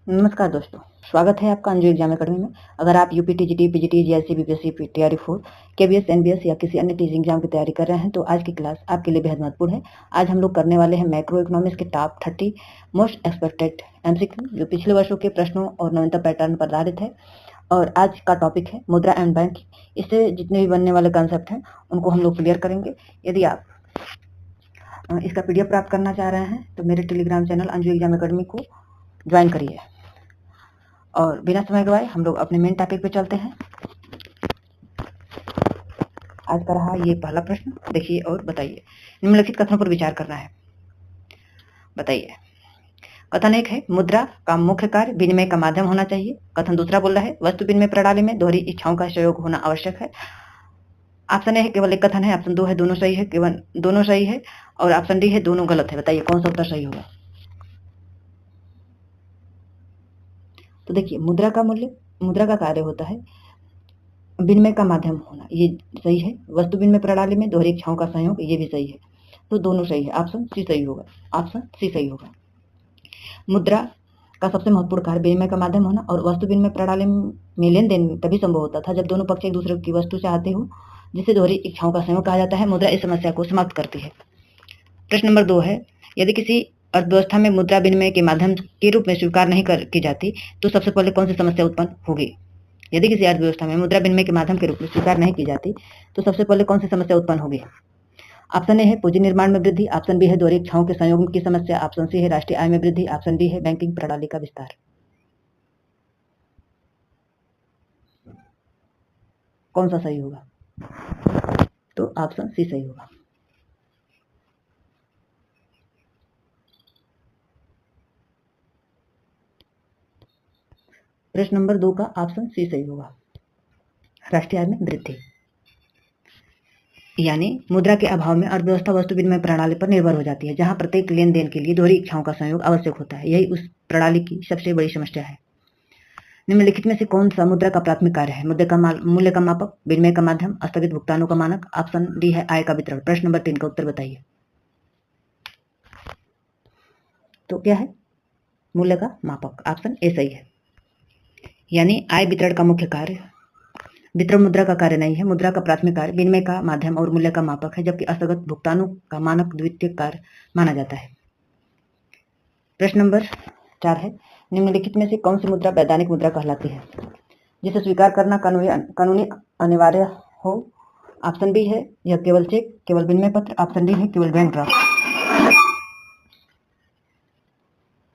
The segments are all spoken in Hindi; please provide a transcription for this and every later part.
नमस्कार दोस्तों, स्वागत है आपका अंजू एग्जाम अकेडमी में। अगर आप UP TGT, PGT, GIC, BPSC, TRE 4, KBS, NBS या किसी अन्य टीचिंग एग्जाम की तैयारी कर रहे हैं तो आज की क्लास आपके लिए बेहद महत्वपूर्ण है। आज हम लोग करने वाले हैं मैक्रो इकोनॉमिक्स के टॉप 30 मोस्ट एक्सपेक्टेड एमसीक्यू, जो पिछले वर्षों के प्रश्नों और नवीनतम पैटर्न पर आधारित है। और आज का टॉपिक है मुद्रा एंड बैंक। इससे जितने भी बनने वाले कॉन्सेप्ट हैं उनको हम लोग क्लियर करेंगे। यदि आप इसका पीडीएफ प्राप्त करना चाह रहे हैं तो मेरे Telegram channel Anju exam academy को ज्वाइन करिए। और बिना समय गवाए हम लोग अपने मेन टॉपिक पे चलते हैं। आज का रहा ये पहला प्रश्न, देखिए और बताइए। निम्नलिखित कथनों पर विचार करना है, बताइए। कथन एक है मुद्रा का मुख्य कार्य विनिमय का माध्यम होना चाहिए। कथन दूसरा बोल रहा है वस्तु विनिमय प्रणाली में दोहरी इच्छाओं का सहयोग होना आवश्यक है। ऑप्शन ए है केवल एक कथन है, ऑप्शन 2 है दोनों सही है, केवल दोनों सही है, और ऑप्शन डी है दोनों गलत है। बताइए कौन सा उत्तर सही होगा। तो देखिए, मुद्रा का कार्य होता है विनिमय का माध्यम होना, ये सही है। वस्तु विनिमय प्रणाली में दोहरी इच्छाओं का संयोग, ये भी सही है। तो दोनों सही है, ऑप्शन सी सही होगा, ऑप्शन सी सही होगा। मुद्रा का सबसे महत्वपूर्ण कार्य विनिमय का माध्यम होना, और वस्तु विनिमय प्रणाली में लेन देन तभी संभव होता था जब दोनों पक्ष एक दूसरे की वस्तु चाहते हो, जिसे दोहरी इच्छाओं का संयोग कहा जाता है। मुद्रा इस समस्या को समाप्त करती है। प्रश्न नंबर 2 है यदि किसी अर्थव्यवस्था में मुद्रा विनिमय के माध्यम के रूप में स्वीकार नहीं की जाती तो सबसे पहले कौन सी समस्या उत्पन्न होगी। यदि किसी अर्थव्यवस्था में मुद्रा विनिमय के माध्यम के रूप में स्वीकार नहीं की जाती तो सबसे पहले कौन सी समस्या उत्पन्न होगी। ऑप्शन ए है पूंजी निर्माण में वृद्धि, ऑप्शन बी है दोहरी इच्छाओं के संयोग की समस्या, ऑप्शन सी है राष्ट्रीय आय में वृद्धि, ऑप्शन डी है बैंकिंग प्रणाली का विस्तार। कौन सा सही होगा। तो ऑप्शन सी सही होगा। प्रश्न नंबर 2 का ऑप्शन सी सही होगा, राष्ट्रीय आय में वृद्धि। यानी मुद्रा के अभाव में अर्थव्यवस्था वस्तु विनिमय प्रणाली पर निर्भर हो जाती है, जहां प्रत्येक लेन देन के लिए दोहरी इच्छाओं का संयोग आवश्यक होता है। यही उस प्रणाली की सबसे बड़ी समस्या है। निम्नलिखित में से कौन सा मुद्रा का प्राथमिक कार्य है। मुद्रा का मूल्य का मापक, विनिमय का माध्यम, स्थगित भुगतानों का मानक। ऑप्शन डी है आय का वितरण। प्रश्न नंबर 3 का उत्तर बताइए। तो क्या है, मूल्य का मापक। ऑप्शन ए सही है। यानी आय वितरण का मुख्य कार्य, वितरण मुद्रा का कार्य नहीं है। मुद्रा का प्राथमिक कार्य विनिमय का माध्यम और मूल्य का मापक है, जबकि स्थगित भुगतानों का मानक द्वितीय कार्य माना जाता है। प्रश्न नंबर 4 है निम्नलिखित में से कौन सी मुद्रा वैधानिक मुद्रा कहलाती है, जिसे स्वीकार करना कानूनी अनिवार्य हो। ऑप्शन बी है यह केवल चेक, केवल विनिमय पत्र। ऑप्शन डी है केवल बैंक ड्राफ्ट।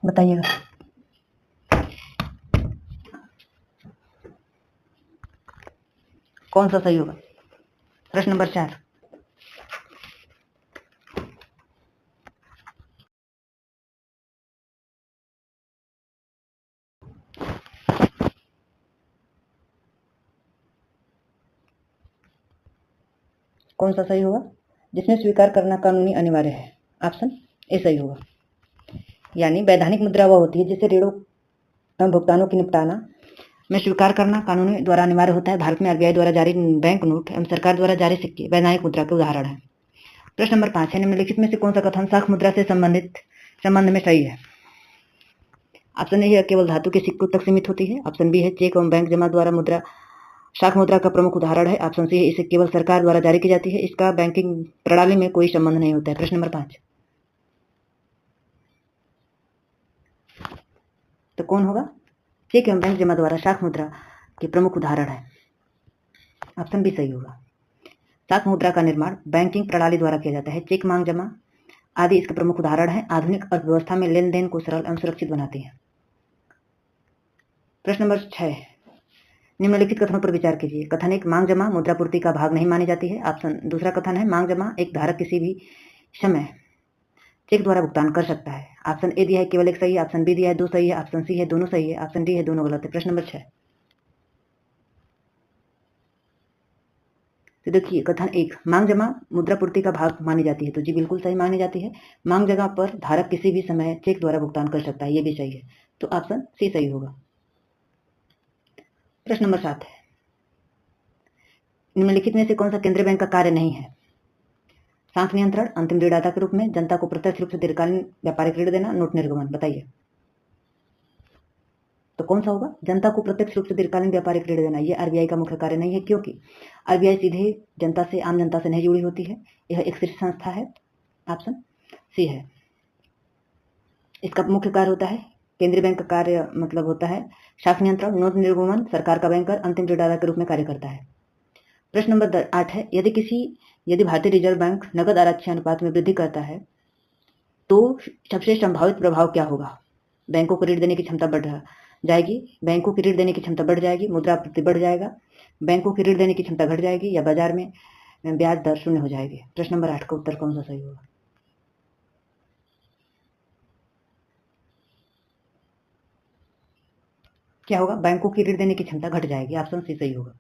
बताइएगा कौन सा सही होगा। प्रश्न नंबर 4 कौन सा सही होगा, जिसमें स्वीकार करना कानूनी अनिवार्य है। ऑप्शन ए सही होगा। यानी वैधानिक मुद्रा वह होती है जिसे ऋणों एवं भुगतानों की निपटाना में स्वीकार करना कानूनी द्वारा अनिवार्य होता है। भारत में आरबीआई द्वारा जारी बैंक नोट एवं सरकार द्वारा जारी सिक्के वैधानिक मुद्रा के उदाहरण है। प्रश्न नंबर 5 है निम्नलिखित में से कौन सा कथन साख मुद्रा से संबंध में सही है। ऑप्शन ए है केवल धातु के सिक्कों तक सीमित होती है। ऑप्शन बी है चेक एवं बैंक जमा द्वारा मुद्रा शाख मुद्रा का प्रमुख उदाहरण है। ऑप्शन सी है इसे केवल सरकार द्वारा जारी की जाती है, इसका बैंकिंग प्रणाली में कोई संबंध नहीं होता है। प्रश्न नंबर 5 तो कौन होगा, चेक एवं बैंक जमा द्वारा शाख मुद्रा के प्रमुख उदाहरण है। ऑप्शन बी सही होगा। शाख मुद्रा का निर्माण बैंकिंग प्रणाली द्वारा किया जाता है। चेक, मांग जमा आदि इसके प्रमुख उदाहरण हैं। आधुनिक अर्थव्यवस्था में लेन देन को सरल एवं सुरक्षित बनाती है। प्रश्न नंबर 6 निम्नलिखित कथनों पर विचार कीजिए। कथन 1 मांग जमा मुद्रापूर्ति का भाग नहीं मानी जाती है। ऑप्शन दूसरा कथन है मांग जमा एक धारक किसी भी समय चेक द्वारा भुगतान कर सकता है। ऑप्शन ए दिया है केवल एक सही है, ऑप्शन बी दिया है 2 सही है, ऑप्शन सी है दोनों सही है, ऑप्शन डी है दोनों गलत है। प्रश्न नंबर 6 तो देखिए कथन 1 मांग जमा मुद्रापूर्ति का भाग मानी जाती है, तो जी बिल्कुल सही मानी जाती है। मांग जगह पर धारक किसी भी समय चेक द्वारा भुगतान कर सकता है, ये भी सही है। तो ऑप्शन सी सही होगा। प्रश्न नंबर 7 है निम्नलिखित में से कौन सा केंद्रीय बैंक का कार्य नहीं है। शांत नियंत्रण, अंतिम ऋणदाता के रूप में जनता को प्रत्यक्ष रूप से दीर्घकालीन व्यापारिक ऋण देना, नोट निर्गमन। बताइए कौन सा होगा? जनता को प्रत्यक्ष रूप से दीर्घकालीन व्यापारिक ऋण देना, ये आरबीआई का मुख्य कार्य नहीं है, क्योंकि आरबीआई सीधे जनता से, आम जनता से नहीं जुड़ी होती है, यह एक शीर्ष संस्था है। ऑप्शन सी है। इसका मुख्य कार्य होता है, केंद्रीय बैंक का कार्य मतलब होता है शासन नियंत्रण, नोट निर्गमन, सरकार का बैंकर, अंतिम ऋणदाता के रूप में कार्य करता है। प्रश्न नंबर 8 है, यदि भारतीय रिजर्व बैंक नकद आरक्षण अनुपात में वृद्धि करता है तो सबसे संभावित प्रभाव क्या होगा? बैंकों को ऋण देने की क्षमता बढ़ जाएगी, बैंकों की ऋण देने की क्षमता बढ़ जाएगी, मुद्रा आपूर्ति बढ़ जाएगा, बैंकों की ऋण देने की क्षमता घट जाएगी, या बाजार में ब्याज दर शून्य हो जाएगी। प्रश्न नंबर 8 का उत्तर कौन सा सही होगा? क्या होगा? बैंकों की ऋण देने की क्षमता घट जाएगी। ऑप्शन सी सही होगा।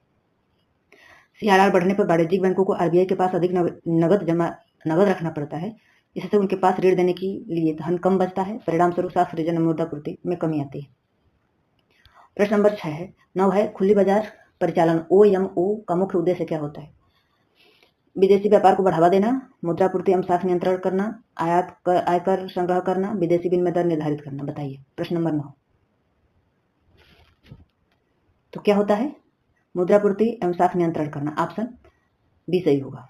सीआरआर बढ़ने पर वाणिज्यिक बैंकों को आरबीआई के पास अधिक नगद रखना पड़ता है, इससे उनके पास ऋण देने के लिए धन कम बचता है, परिणाम स्वरूप साख सृजन मुद्रापूर्ति में कमी आती है। प्रश्न नंबर 9 है, खुली बाजार परिचालन OMO का मुख्य उद्देश्य क्या होता है? विदेशी व्यापार को बढ़ावा देना, मुद्रापूर्ति एवं साख नियंत्रण करना, आयकर संग्रह करना, विदेशी विनिमय दर निर्धारित करना। बताइए। प्रश्न नंबर 9 तो क्या होता है? मुद्रापूर्ति एवं साख नियंत्रण करना। ऑप्शन बी सही होगा।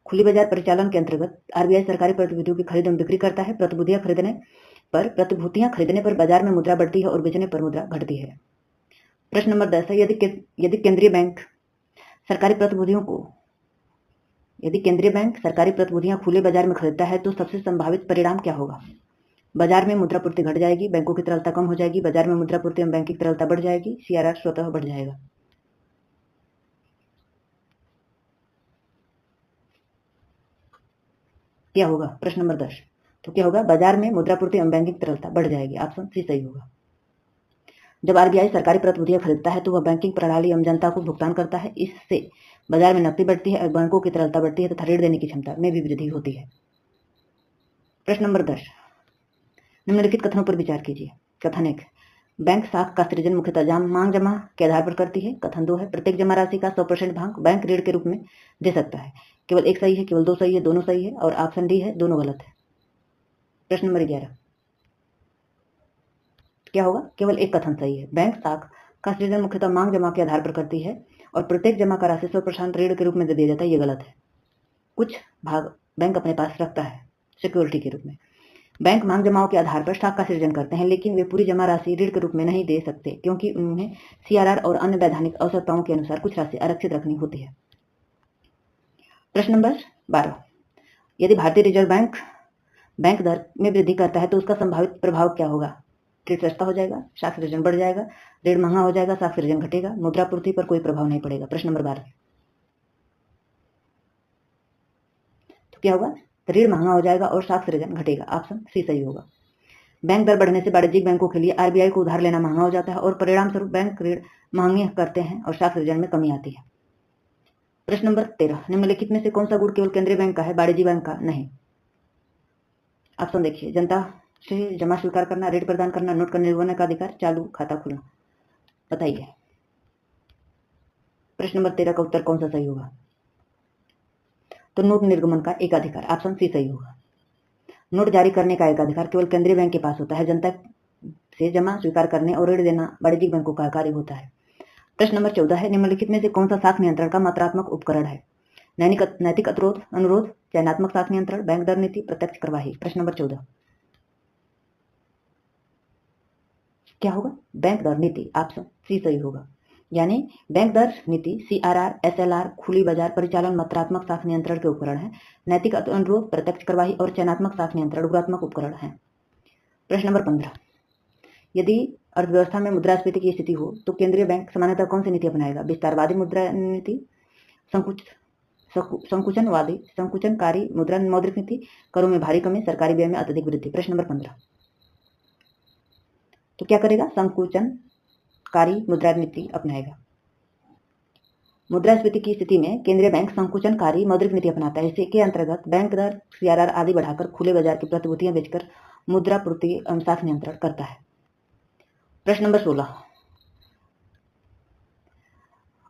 खुली बाजार परिचालन के अंतर्गत आरबीआई सरकारी प्रतिभूतियों की खरीद एवं बिक्री करता है। प्रतिभूतियां खरीदने पर बाजार में मुद्रा बढ़ती है और बेचने पर मुद्रा घटती है। प्रश्न नंबर 10 है, यदि केंद्रीय बैंक सरकारी प्रतिभूतियां खुले बाजार में खरीदता है तो सबसे संभावित परिणाम क्या होगा? बाजार में मुद्रापूर्ति घट जाएगी, बैंकों की तरलता कम हो जाएगी, बाजार में मुद्रापूर्ति एवं बैंकिंग तरलता बढ़ जाएगी, सीआरआर स्वतः बढ़ जाएगा। क्या होगा? प्रश्न नंबर 10 तो क्या होगा? बाजार में मुद्रापूर्ति एवं बैंकिंग तरलता बढ़ जाएगी। ऑप्शन सी सही होगा। जब आरबीआई सरकारी प्रतिभूतियां खरीदता है तो वह बैंकिंग प्रणाली एवं जनता को भुगतान करता है, इससे बाजार में नकदी बढ़ती है और बैंकों की तरलता बढ़ती है तथा ऋण देने की क्षमता में भी वृद्धि होती है। प्रश्न नंबर 10 निम्नलिखित कथनों पर विचार कीजिए। कथन 1, बैंक साख का सृजन मुख्यतः मांग जमा के आधार पर करती है। कथन 2 है, प्रत्येक जमा राशि का 100% भाग बैंक ऋण के रूप में दे सकता है। केवल एक सही है, केवल 2 सही है, दोनों सही है, और ऑप्शन डी है दोनों गलत है। प्रश्न नंबर 11 क्या होगा? केवल एक कथन सही है, बैंक साख का सृजन मुख्यतः मांग जमा के आधार पर करती है और प्रत्येक जमा का राशि 100% ऋण के रूप में दे दिया जाता है, ये गलत है। कुछ भाग बैंक अपने पास रखता है सिक्योरिटी के रूप में। बैंक मांग जमाओं के आधार पर स्टॉक का सृजन करते हैं, लेकिन वे पूरी जमा राशि ऋण के रूप में नहीं दे सकते, क्योंकि उन्हें सीआरआर और अन्य वैधानिक आवश्यकताओं के अनुसार कुछ राशि आरक्षित रखनी होती है। प्रश्न नंबर 12 यदि भारतीय रिजर्व बैंक दर में वृद्धि करता है तो उसका संभावित प्रभाव क्या होगा? ऋण सस्ता हो जाएगा, साख सृजन बढ़ जाएगा, ऋण महंगा हो जाएगा, साख सृजन घटेगा, मुद्रापूर्ति पर कोई प्रभाव नहीं पड़ेगा। प्रश्न नंबर 12 तो क्या होगा? ऋण महंगा हो जाएगा और साख सृजन घटेगा। ऑप्शन सी सही होगा। बैंक दर बढ़ने से वाणिज्यिक बैंकों के लिए आरबीआई को उधार लेना महंगा हो जाता है और परिणाम स्वरूप बैंक ऋण महंगे करते हैं और साख सृजन में कमी आती है। प्रश्न नंबर 13 निम्नलिखित में से कौन सा गुण केवल केंद्रीय बैंक का है, वाणिज्यिक बैंक का नहीं? ऑप्शन देखिए, जनता से जमा स्वीकार करना, ऋण प्रदान करना, नोट का निर्गमन का अधिकार, चालू खाता खुलना। बताइए। प्रश्न नंबर 13 का उत्तर कौन सा सही होगा? तो नोट निर्गमन का एक अधिकार। ऑप्शन सी सही होगा। नोट जारी करने का एक अधिकार केवल केंद्रीय बैंक के पास होता है, जनता से जमा स्वीकार करने और ऋण देना वाणिज्यिक बैंकों का कार्य होता है। प्रश्न नंबर 14 है, निम्नलिखित में से कौन सा साख नियंत्रण का मात्रात्मक उपकरण है? नैतिक अनुरोध, चयनात्मक साख नियंत्रण, बैंक दर नीति, प्रत्यक्ष कार्यवाही। प्रश्न नंबर 14 क्या होगा? बैंक दर नीति। ऑप्शन सी सही होगा। यानी बैंक दर नीति सीआरआर, एसएलआर खुली बाजार परिचालन मात्रात्मक साख नियंत्रण के उपकरण है। नैतिक अनुरोध, प्रत्यक्ष कार्यवाही और चयनात्मक साख नियंत्रण गुणात्मक उपकरण है। प्रश्न नंबर 15 यदि अर्थव्यवस्था में मुद्रास्फीति की स्थिति हो तो केंद्रीय बैंक सामान्यतः कौन सी नीति अपनाएगा? विस्तारवादी मुद्रा नीति, संकुचनकारी मौद्रिक नीति, करों में भारी कमी, सरकारी व्यय में अत्यधिक वृद्धि। प्रश्न नंबर 15 तो क्या करेगा? संकुचनकारी मुद्रा नीति अपनाएगा। मुद्रास्फीति की स्थिति में केंद्रीय बैंक संकुचनकारी मौद्रिक नीति अपनाता है। इसके अंतर्गत बैंक दर, सीआरआर आदि बढ़ाकर खुले बाजार की प्रतिभूतियां बेचकर मुद्रापूर्ति एवं साख नियंत्रण करता है। प्रश्न नंबर 16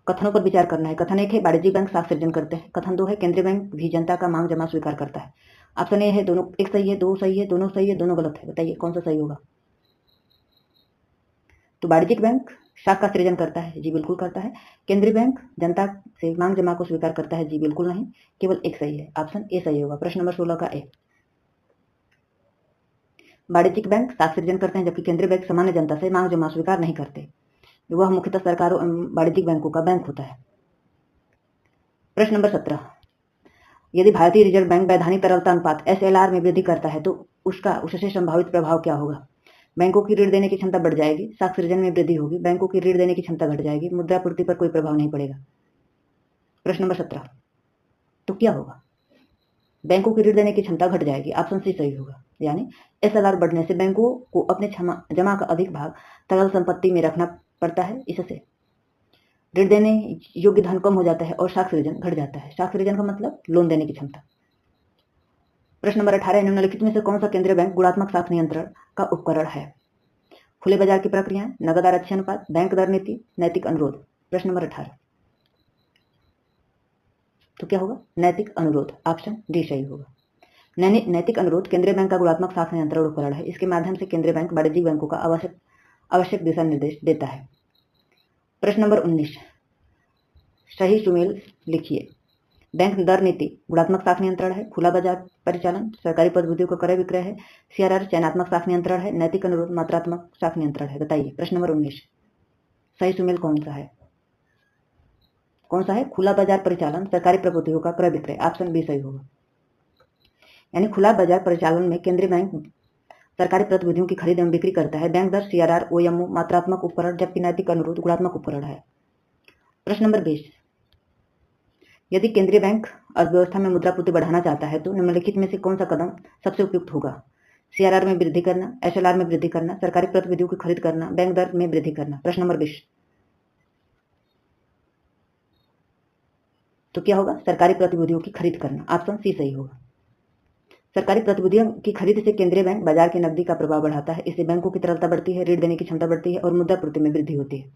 कथनों पर विचार करना है। कथन 1 है, वाणिज्यिक बैंक साख सृजन करते हैं। कथन 2 है, केंद्रीय बैंक भी जनता का मांग जमा स्वीकार करता है। ऑप्शन ए है दोनों एक सही है, 2 सही है, दोनों सही है, दोनों गलत है। बताइए कौन सा सही होगा? तो वाणिज्यिक बैंक स्टॉक का सृजन करता है, जी बिल्कुल करता है। केंद्रीय बैंक जनता से मांग जमा को स्वीकार करता है, जी बिल्कुल नहीं, केवल एक सही है, ऑप्शन ए सही होगा। प्रश्न नंबर 16 का ए। वाणिज्यिक बैंक स्टॉक सृजन करते हैं, जबकि केंद्रीय बैंक सामान्य जनता से मांग जमा स्वीकार नहीं करते। वह मुख्यतः सरकारों एवं वाणिज्यिक बैंकों का बैंक होता है। प्रश्न नंबर 17। यदि भारतीय रिजर्व बैंक वैधानिक तरलता अनुपात SLR में वृद्धि करता है तो उससे संभावित प्रभाव क्या होगा? बैंकों की ऋण देने की क्षमता बढ़ जाएगी, स्टॉक सृजन में वृद्धि होगी, बैंकों की ऋण देने की क्षमता घट जाएगी, मुद्रापूर्ति पर कोई प्रभाव नहीं पड़ेगा। प्रश्न नंबर 17। तो क्या होगा? बैंकों की ऋण देने की क्षमता घट जाएगी, ऑप्शन सी सही होगा। यानी SLR बढ़ने से बैंकों को अपने जमा का अधिक भाग तरल संपत्ति में रखना पड़ता है, इससे ऋण देने योग्य धन कम हो जाता है और स्टॉक सृजन घट जाता है। स्टॉक सृजन का मतलब लोन देने की क्षमता। प्रश्न नंबर 18। निम्नलिखित में से कौन सा केंद्रीय बैंक गुणात्मक साख नियंत्रण का उपकरण है? खुले बाजार की प्रक्रियाएं, नगद आरक्षी अनुपात, बैंक दर नीति, नैतिक अनुरोध। प्रश्न नंबर 18। तो क्या होगा? नैतिक अनुरोध, ऑप्शन डी सही होगा। नैतिक अनुरोध केंद्रीय बैंक का गुणात्मक साख नियंत्रण उपकरण है। इसके माध्यम से केंद्रीय बैंक वाणिज्यिक बैंकों का आवश्यक दिशा निर्देश देता है। प्रश्न नंबर 19। सही सुमेल लिखिए। बैंक दर नीति गुणात्मक साख नियंत्रण है, खुला बाजार परिचालन सरकारी प्रतिभूतियों का क्रय विक्रय है, CRR चयनात्मक साख नियंत्रण है, नैतिक अनुरोध मात्रात्मक साख नियंत्रण है। बताइए प्रश्न नंबर 19 सही सुमेल कौन सा है? कौन सा है? खुला बाजार परिचालन सरकारी प्रतिभूतियों का क्रय विक्रय, ऑप्शन बी सही होगा। यानी खुला बाजार परिचालन में केंद्रीय बैंक सरकारी प्रतिभूतियों की खरीद एवं बिक्री करता है। बैंक दर CRR OMO मात्रात्मक उपकरण, जबकि नैतिक अनुरोध गुणात्मक उपकरण है। प्रश्न नंबर 20। यदि केंद्रीय बैंक अर्थव्यवस्था में मुद्रापूर्ति बढ़ाना चाहता है तो निम्नलिखित में से कौन सा कदम सबसे उपयुक्त होगा? CRR में वृद्धि करना, SLR में वृद्धि करना, सरकारी प्रतिभूतियों की खरीद करना, बैंक दर में वृद्धि करना। प्रश्न नंबर 20। तो क्या होगा? सरकारी प्रतिभूतियों की खरीद करना, ऑप्शन सी सही होगा। सरकारी प्रतिभूतियों की खरीद से केंद्रीय बैंक बाजार की नकदी का प्रभाव बढ़ाता है। इससे बैंकों की तरलता बढ़ती है, ऋण देने की क्षमता बढ़ती है और मुद्रापूर्ति में वृद्धि होती है।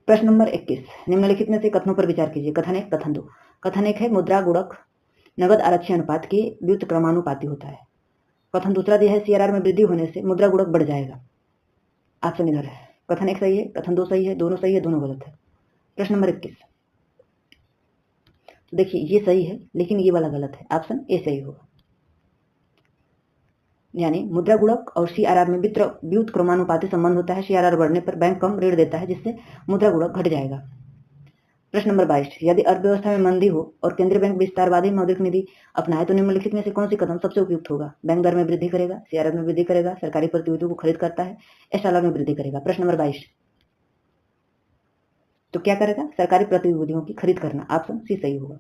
प्रश्न नंबर 21। निम्नलिखित में से कथनों पर विचार कीजिए। कथन 1, कथन 2। कथन 1 है मुद्रा गुणक नगद आरक्षी अनुपात के व्युत्क्रमानुपाती होता है। कथन दूसरा दिया है CRR में वृद्धि होने से मुद्रा गुणक बढ़ जाएगा, ऑप्शन इधर है। कथन 1 सही है, कथन 2 सही है, दोनों सही है, दोनों गलत है। प्रश्न नंबर 21। तो देखिए ये सही है लेकिन ये वाला गलत है, ऑप्शन ए सही होगा। यानी मुद्रा गुणक और CRR में व्युत्क्रमानुपाती संबंध होता है। CRR बढ़ने पर बैंक कम ऋण देता है जिससे मुद्रा गुणक घट जाएगा। प्रश्न नंबर 22। यदि अर्थव्यवस्था में मंदी हो और केंद्रीय बैंक विस्तारवादी मौद्रिक नीति अपनाए तो निम्नलिखित में से कौन सी कदम सबसे उपयुक्त होगा? बैंक दर में वृद्धि करेगा, CRR में वृद्धि करेगा, सरकारी प्रतिभूतियों को खरीद करता है, SLR में वृद्धि करेगा। प्रश्न नंबर 22। तो क्या करेगा? सरकारी प्रतिभूतियों की खरीद करना, ऑप्शन सी सही होगा।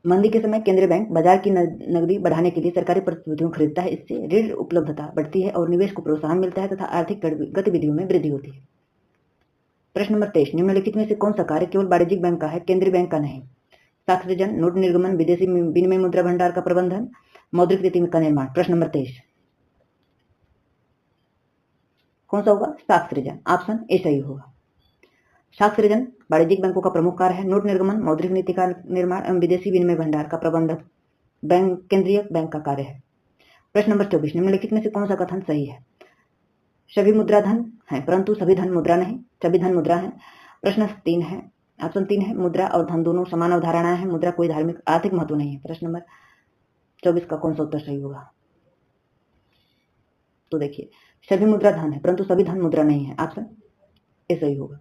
मंदी के समय केंद्रीय बैंक बाजार की नकदी बढ़ाने के लिए सरकारी प्रतिभूतियों खरीदता है। इससे ऋण उपलब्धता बढ़ती है और निवेश को प्रोत्साहन मिलता है तथा आर्थिक गतिविधियों में वृद्धि होती है। प्रश्न नंबर 23। निम्नलिखित में से कौन सा कार्य केवल वाणिज्यिक बैंक का है, केंद्रीय बैंक का नहीं? स्टॉक सृजन, नोट निर्गमन, विदेशी विनिमय मुद्रा भंडार का प्रबंधन, मौद्रिक नीति का निर्माण। प्रश्न नंबर 23 कौन सा होगा? स्टॉक सृजन, ऑप्शन ए सही होगा। स्टॉक सृजन वाणिज्यिक बैंकों का प्रमुख कार्य है। नोट निर्गमन मौद्रिक नीति का निर्माण एवं विदेशी विनिमय भंडार का प्रबंधन केंद्रीय बैंक का कार्य है। प्रश्न नंबर 24। निम्नलिखित में से कौन सा कथन सही है? सभी मुद्रा धन है परंतु सभी धन मुद्रा नहीं, सभी धन मुद्रा है। प्रश्न 3 है, ऑप्शन 3 है मुद्रा और धन दोनों समान अवधारणाएं हैं, मुद्रा कोई धार्मिक आर्थिक महत्व नहीं है। प्रश्न नंबर 24 का कौन सा उत्तर सही होगा? तो देखिए सभी मुद्रा धन है परंतु सभी धन मुद्रा नहीं है, ऑप्शन ए सही होगा।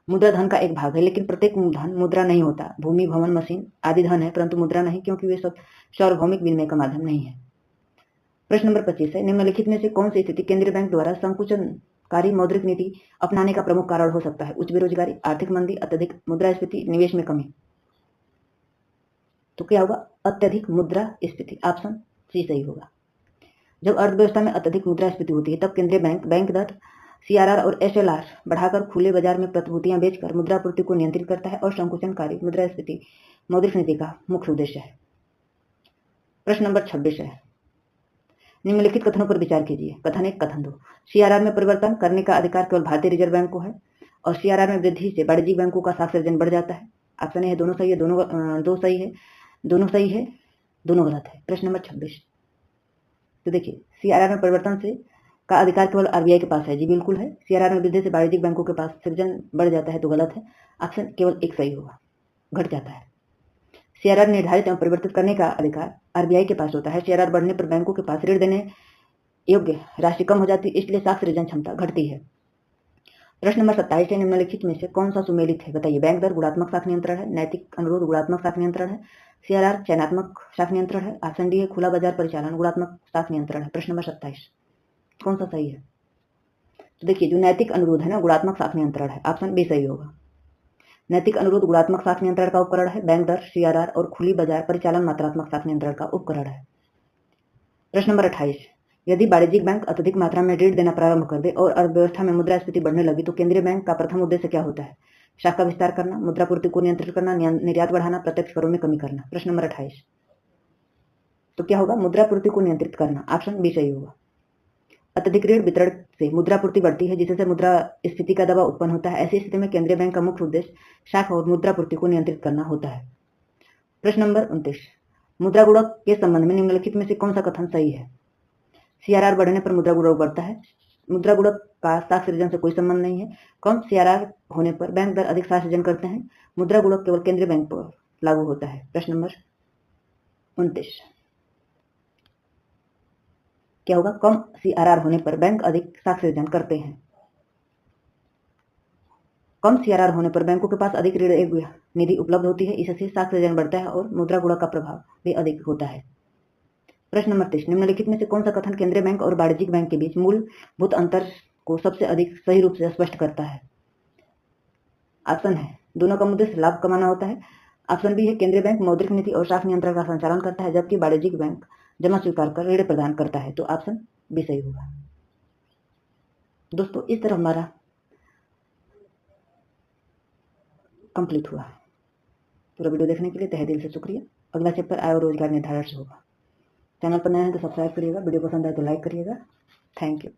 मुद्रा धन का एक भाग है लेकिन प्रत्येक धन मुद्रा नहीं होता। भूमि, भवन, मशीन आदि धन है परंतु मुद्रा नहीं, क्योंकि वे सब सार्वभौमिक विनिमय का माध्यम नहीं है। प्रश्न नंबर 25 है, निम्नलिखित में से कौन सी स्थिति केंद्रीय बैंक द्वारा संकुचनकारी मौद्रिक नीति अपनाने का प्रमुख कारण हो सकता है? उच्च बेरोजगारी, आर्थिक मंदी, अत्यधिक मुद्रास्फीति, निवेश में कमी। तो क्या होगा? अत्यधिक मुद्रास्फीति, ऑप्शन सी सही होगा। जब अर्थव्यवस्था में अत्यधिक मुद्रास्फीति होती है तब केंद्रीय बैंक दर CRR और SLR बढ़ाकर खुले बाजार में प्रतिभूतियां बेचकर मुद्रापूर्ति को नियंत्रित करता है और संकुचनकारी मुद्रास्फीति मौद्रिक नीति का मुख्य उद्देश्य है। प्रश्न नंबर 26 है, निम्नलिखित कथनों पर विचार कीजिए। कथन 1, कथन 2। CRR में परिवर्तन करने का अधिकार केवल भारतीय रिजर्व बैंक को है और CRR में वृद्धि से वाणिज्यिक बैंकों का साख सृजन बढ़ जाता है। ऑप्शन ए है दोनों सही है, दोनों सही है, दोनों गलत है। प्रश्न नंबर 26 तो देखिए CRR में परिवर्तन से का अधिकार केवल RBI के पास है। जी बिल्कुल है। CRR में वृद्धि से वाणिज्यिक बैंकों के पास सृजन बढ़ जाता है तो गलत है। ऑप्शन केवल एक सही होगा, घट जाता है। CRR निर्धारित एवं परिवर्तित करने का अधिकार RBI के पास होता है। CRR बढ़ने पर बैंकों के पास ऋण देने योग्य राशि कम हो जाती है, इसलिए साख सृजन क्षमता घटती है। प्रश्न नंबर 27 है, निम्नलिखित में से कौन सा सुमेलित है? बताइए। बैंक दर गुणात्मक साख नियंत्रण है, नैतिक अनुरोध गुणात्मक साख नियंत्रण है, CRR चयनात्मक साख नियंत्रण है, ऑप्शन डी है खुला बाजार परिचालन गुणात्मक साख नियंत्रण है। प्रश्न नंबर 27 कौन सा सही है? तो देखिए जो नैतिक अनुरोध है ना गुणात्मक साख नियंत्रण है, ऑप्शन बी सही होगा। नैतिक अनुरोध गुणात्मक साख नियंत्रण का उपकरण है। बैंक दर CRR और खुली बाजार परिचालन मात्रात्मक साख नियंत्रण का उपकरण है। प्रश्न नंबर 28, यदि वाणिज्यिक बैंक अत्यधिक मात्रा में ऋण देना प्रारंभ कर दे और अर्थव्यवस्था में मुद्रास्फीति बढ़ने लगी तो केंद्रीय बैंक का प्रथम उद्देश्य क्या होता है? शाखा विस्तार करना, मुद्रापूर्ति को नियंत्रित करना, निर्यात बढ़ाना, प्रत्यक्ष करों में कमी करना। प्रश्न नंबर 28 तो क्या होगा? मुद्रापूर्ति को नियंत्रित करना, ऑप्शन बी सही होगा। अत्यधिक ऋण वितरण से मुद्रापूर्ति बढ़ती है जिससे मुद्रास्फीति का दबाव उत्पन्न होता है। ऐसी स्थिति में केंद्रीय बैंक का मुख्य उद्देश्य शाखा और मुद्रापूर्ति को नियंत्रित करना होता है। प्रश्न नंबर 29, मुद्रा गुणक के संबंध में निम्नलिखित में से कौन सा कथन सही है? CRR बढ़ने पर मुद्रा गुणक बढ़ता है। मुद्रा गुणक का साख सृजन से कोई संबंध नहीं है। कम CRR होने पर बैंक दर अधिक साख सृजन करते हैं। मुद्रा गुणक केवल केंद्रीय बैंक पर लागू होता है। प्रश्न नंबर 29 क्या होगा? कम CRR होने पर बैंक अधिक साख सृजन करते हैं। कम CRR होने पर बैंकों के पास अधिक ऋण निधि उपलब्ध होती है, इससे साख सृजन बढ़ता है और मुद्रा गुणक का प्रभाव भी अधिक होता है। प्रश्न नंबर 30, निम्नलिखित में से कौन सा कथन केंद्रीय बैंक और वाणिज्यिक बैंक के बीच मूलभूत अंतर को सबसे अधिक सही रूप से स्पष्ट करता है? ऑप्शन है दोनों का उद्देश्य लाभ कमाना होता है। ऑप्शन बी है केंद्रीय बैंक मौद्रिक नीति और साख नियंत्रण का संचालन करता है जबकि वाणिज्यिक बैंक जमा स्वीकार कर ऋण प्रदान करता है। तो ऑप्शन बी सही होगा। दोस्तों इस तरह हमारा कंप्लीट हुआ। पूरा वीडियो देखने के लिए तहे दिल से शुक्रिया। अगला चैप्टर आय और रोजगार निर्धारण से होगा। चैनल पर नए हैं तो सब्सक्राइब करिएगा, वीडियो पसंद आए तो लाइक करिएगा। Thank you.